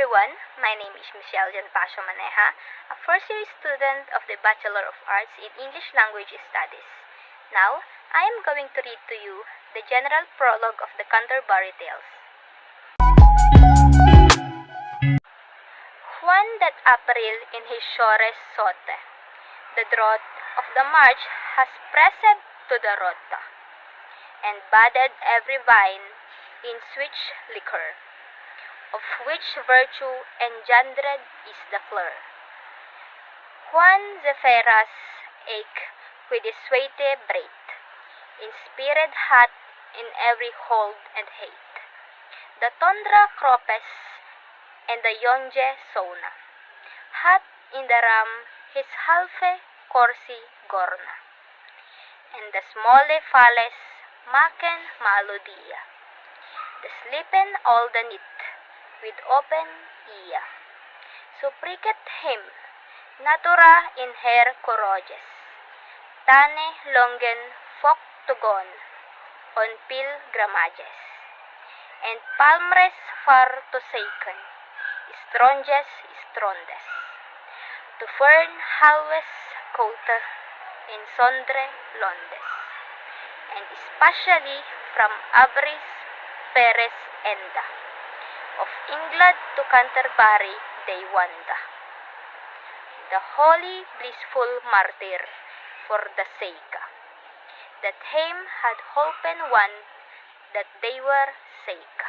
everyone, my name is Michelle Jan Pasio Maneja, a first-year student of the Bachelor of Arts in English Language Studies. Now, I am going to read to you the general prologue of the Canterbury Tales. Juan that April in his shores sote, the drought of the March has pressed to the rota, and budded every vine in sweet liquor, of which virtue engendered is the fleur. Juan Zephyras eke with his sweety breath, inspired hot in every hold and hate, the tundra cropes and the yonge sona, hot in the ram his halfe corsi gorna, and the smolle falles maken maalodia, the sleepen all the nit with open ear. So pricket him, natura in her courageous, tane longen fok tugon, on pilgramages, and palmres far to seiken, stronges strondes, to fern halwes cote in sondre londes, and especially from abris peres enda, of England to Canterbury they wanda, the holy blissful martyr for the sake, that him had holpen one that they were sake.